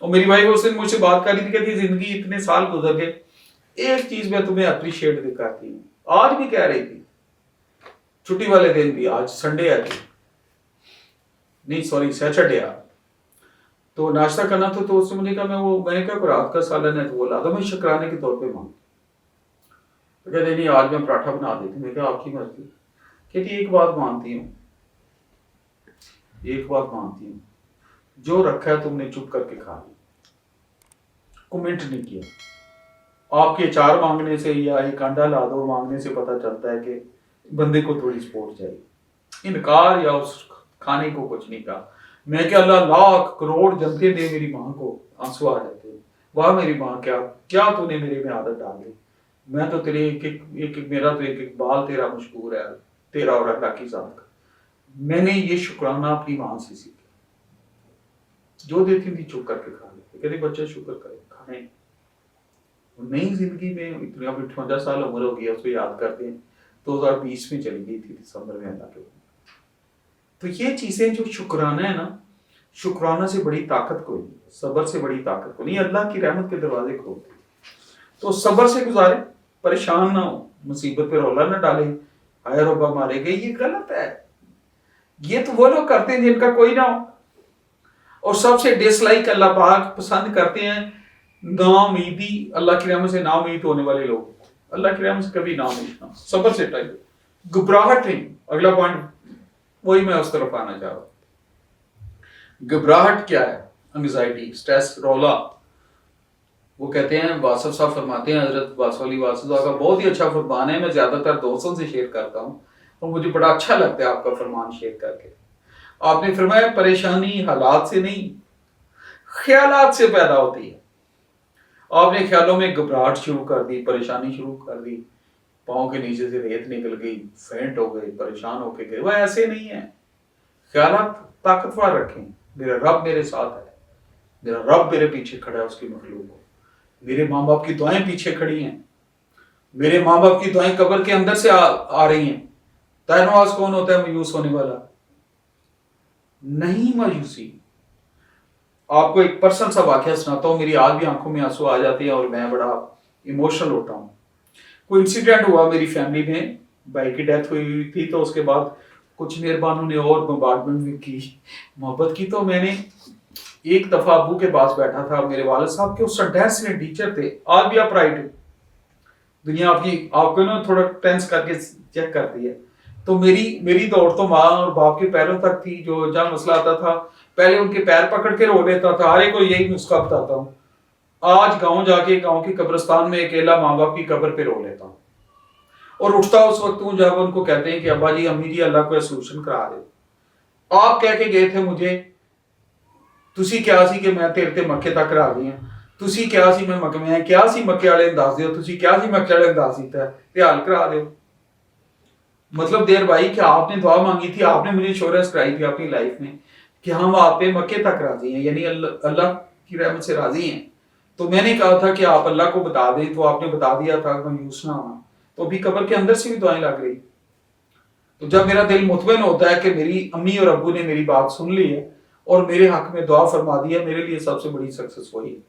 اور میری واइफ اس दिन मुझसे बात कर रही थी, कहती जिंदगी इतने साल गुजर गए, एक चीज मैं तुम्हें अप्रिशिएट करती हूँ. आज भी कह रही थी, छुट्टी वाले दिन भी, आज संडे है थी, नहीं सॉरी सैटरडे है, तो नाश्ता करना था, तो उसने मुझे कहा मैंने कहा रात का सालन है, तो बोला तो मैं शुक्राने के तौर पे मांग. तो कहते नहीं आज मैं पराठा बना देती. मैं कहा आपकी मर्जी. कहती एक बात मानती हूँ, एक बात मानती हूँ, जो रखा है तुमने चुप करके खा लिया, कमेंट नहीं किया. आपके अचार मांगने से या एक अंडा ला दो मांगने से पता चलता है कि बंदे को थोड़ी सपोर्ट चाहिए. इनकार या उस खाने को कुछ नहीं कहा. मैं क्या अल्लाह लाख करोड़ जनते दे मेरी माँ को, आंसू आ जाते हैं. वाह मेरी माँ, क्या क्या तूने मेरे में आदत डाल दी. मैं तो तेरे एक मेरा तो एक बाल तेरा मशहूर है, तेरा और अल्लाह की जात का. मैंने ये शुक्राना अपनी माँ से सीखा. जो देती थी चुप करके खा लेते. कहते बच्चे शुक्र करे खाने. नई जिंदगी में इतनी अब 58 साल उम्र हो गई है, उसको याद करते हैं 2020 में चली गई थी दिसंबर में अल्लाह के. तो ये चीजें जो शुक्राना है ना, शुक्राना से बड़ी ताकत कोई नहीं, सब्र से बड़ी ताकत कोई नहीं. अल्लाह की रहमत के दरवाजे खोलते हैं. तो सब्र से गुजारे, परेशान ना हो, मुसीबत पे रौला ना डाले, हाय रब्बा मारे गए, ये गलत है. ये तो वो लोग करते हैं जिनका कोई ना हो. और सबसे डिसलाइक अल्लाह पाक पसंद करते हैं नाउमीदी, अल्लाह की रहमत से नाउमीद होने वाले लोग. अल्लाह की रहमत से कभी नाउमीद ना, सब्र से टाइप घबराहट नहीं. अगला पॉइंट वही मैं उस तरफ आना चाह रहा हूं. घबराहट क्या है? एंग्जाइटी, स्ट्रेस, रौला. वो कहते हैं, वासफ साहब फरमाते हैं, हजरत वासली वासफ का बहुत ही अच्छा फरमान है, मैं ज्यादातर दोस्तों से शेयर करता हूँ और मुझे बड़ा अच्छा लगता है आपका फरमान शेयर करके. आपने फरमाया परेशानी हालात से नहीं ख्यालात से पैदा होती है. आपने ख्यालों में घबराहट शुरू कर दी, परेशानी शुरू कर दी, पाँव के नीचे से रेत निकल गई, फेंट हो गए, परेशान होके गए. वह ऐसे नहीं है. ख्यालात ताकतवर रखें. मेरा रब मेरे साथ है, मेरा रब मेरे पीछे खड़ा है, उसकी मखलूक हो. मेरे माँ बाप की दुआएं पीछे खड़ी हैं, मेरे माँ बाप की दुआएं कब्र के अंदर से आ रही हैं. तैनवाज कौन होता है मायूस होने वाला? नहीं मायूसी. आपको एक पर्सनल सा वाकया सुनाता हूँ. मेरी आज भी आंखों में आंसू आ जाते हैं और मैं बड़ा इमोशनल होता हूँ. कोई इंसिडेंट हुआ मेरी फैमिली में, भाई की डेथ हुई थी, तो उसके बाद कुछ मेहरबानों ने और बम्बार्डमेंट की, मोहब्बत की. तो मैंने एक दफा अबू के पास बैठा था, मेरे वालिद साहब के उस डेंस टीचर थे. आज भी आप राइट, दुनिया आपको ना थोड़ा टेंस करके चेक करती है. तो मेरी दौड़ तो माँ और बाप के पैरों तक थी. जो जब मसला आता था पहले उनके पैर पकड़ के रो लेता था. हर एक को यही नुस्खा बताता हूँ. आज गांव जाके गांव के कब्रिस्तान में अकेला माँ बाप की कब्र पे रो लेता हूँ और उठता उस वक्त हूँ जब उनको कहते हैं कि अब्बा जी अम्मी जी अल्लाह को सोल्यूशन करा दे. आप कह के गए थे मुझे, तुसी क्या सी कि मैं तेरे ते मक्के तक करा गई हूं, तुसी क्या सी मैं क्या सी मक्के वाले ने दस दियो, तुसी क्या सी मक्के वाले ने दस दिता है ते हल करा दो. मतलब देर भाई कि आपने दुआ मांगी थी, आपने मुझे इंश्योरेंस कराई थी अपनी लाइफ में कि हम आप पे मक्के तक राजी हैं, यानी अल्लाह की रहमत से राजी हैं. तो मैंने कहा था कि आप अल्लाह को बता दें, तो आपने बता दिया था मायूस ना होना. तो अभी कब्र के अंदर से भी दुआएं लग रही. तो जब मेरा दिल मुतमईन होता है कि मेरी अम्मी और अब्बू ने मेरी बात सुन ली है और मेरे हक में दुआ फरमा दी है, मेरे लिए सबसे बड़ी सक्सेस वही है.